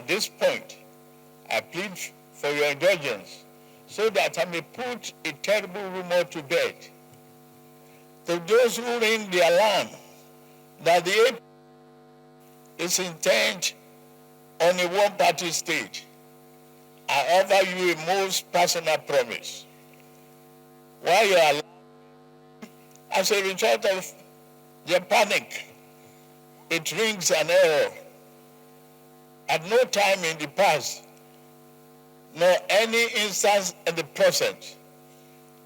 this point, I plead for your indulgence so that I may put a terrible rumor to bed. To those who ring the alarm that the APC is intent on a one-party state, I offer you a most personal promise. While you are alive, as a result of your panic, it rings an error. At no time in the past, nor any instance in the present,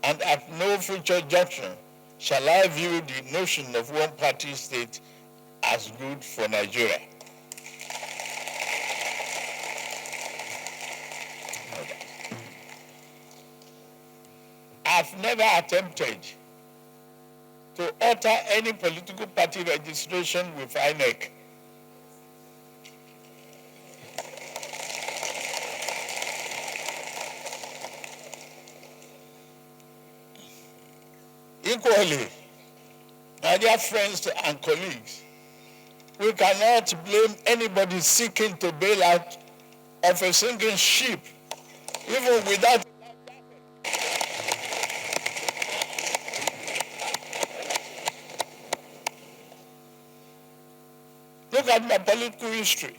and at no future junction, shall I view the notion of one-party state as good for Nigeria. I've never attempted to alter any political party registration with INEC. Equally, my dear friends and colleagues, we cannot blame anybody seeking to bail out of a sinking ship, even without. Look at my political history.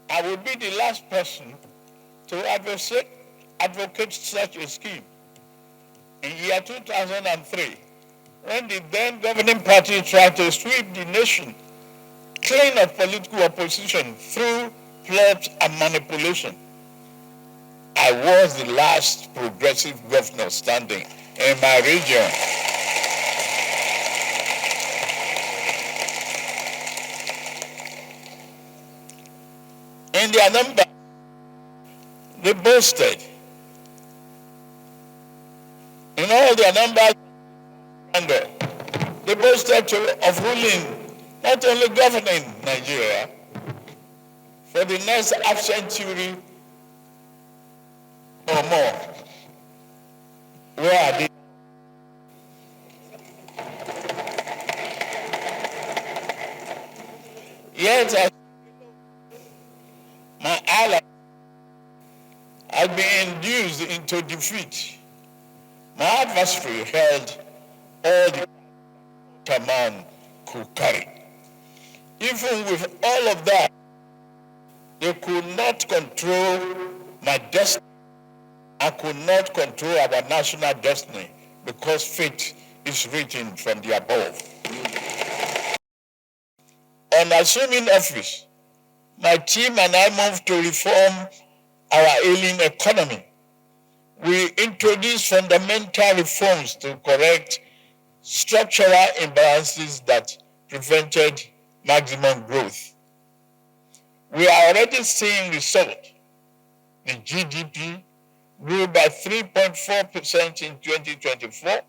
I will be the last person to advocate such a scheme. In year 2003, when the then governing party tried to sweep the nation clean of political opposition through plot and manipulation, I was the last progressive governor standing in my region. In their number, they boasted. In all their numbers, they boasted of ruling, not only governing Nigeria, for the next half century or more. Where are they? Yet, my ally has been induced into defeat. My adversary held all the man could carry. Even with all of that, they could not control my destiny. I could not control our national destiny because fate is written from the above. On assuming office, my team and I moved to reform our ailing economy. We introduced fundamental reforms to correct structural imbalances that prevented maximum growth. We are already seeing results. The GDP grew by 3.4% in 2024,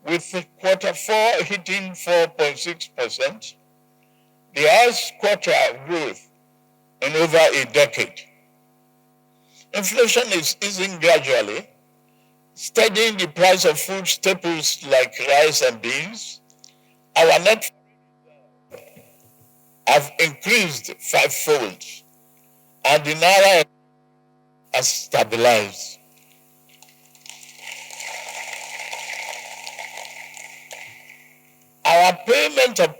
with quarter four hitting 4.6%, the highest quarter growth in over a decade. Inflation is easing gradually, steadying the price of food staples like rice and beans. Our net have increased fivefold, and the naira has stabilized. Our payment of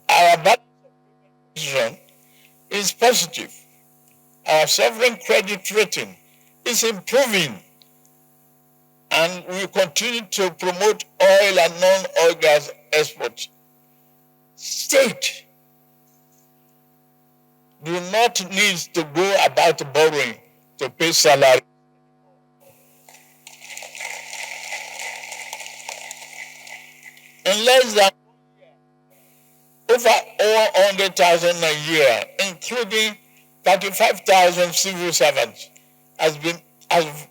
our balance is positive. Our sovereign credit rating is improving, and we continue to promote oil and non-oil gas exports. State do not need to go about borrowing to pay salary. In less than over 100,000 a year, including 35,000 civil servants, have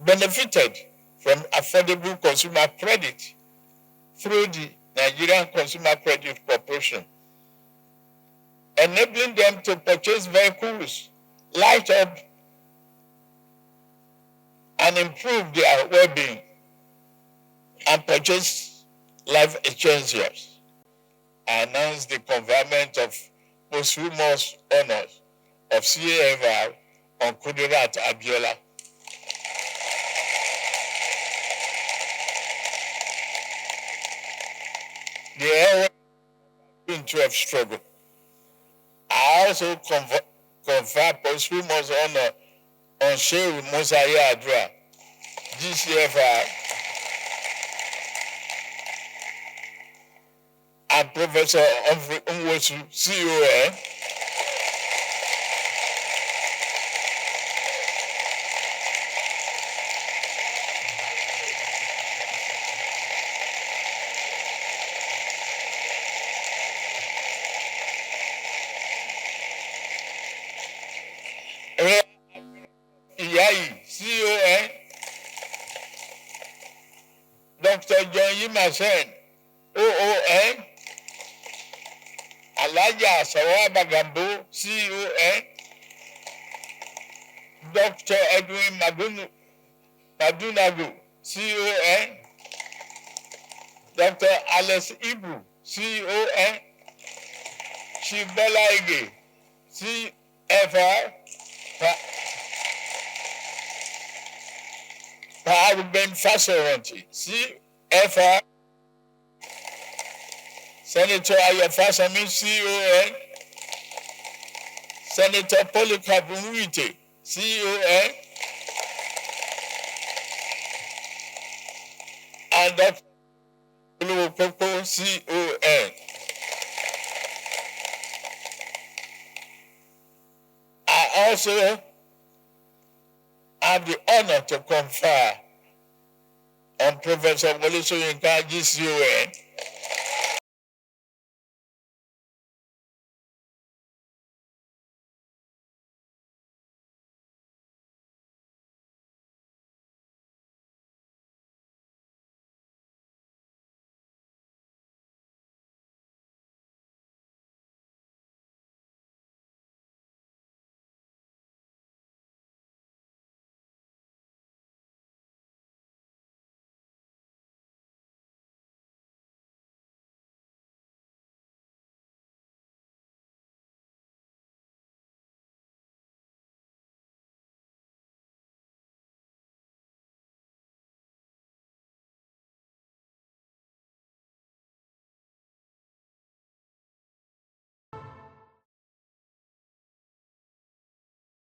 benefited from affordable consumer credit through the Nigerian Consumer Credit Corporation, enabling them to purchase vehicles, light up, and improve their well-being, and purchase life essentials. I announced the conferment of posthumous honors of CAFR on Kudirat Abiola. The era 12 struggle. I also confer posthumous honor on Shehu Musa Yar'Adua, GCFR, and Professor Humphrey Nwosu, CON, CON, Dr. John Yimasen, OON, Alaja Sawaba Gambo, CON, Dr. Edwin Madunagu, CON, Dr. Alice Ibu, CON, Shibela Ige, CFR, Paruben Fasoranti, CFR, Senator Ayafasami, CON, Senator Polycarp Nwite, CON, and Dr. Okonkwo, CON. I also have the honor to confer on Professor Wole Soyinka, GCON,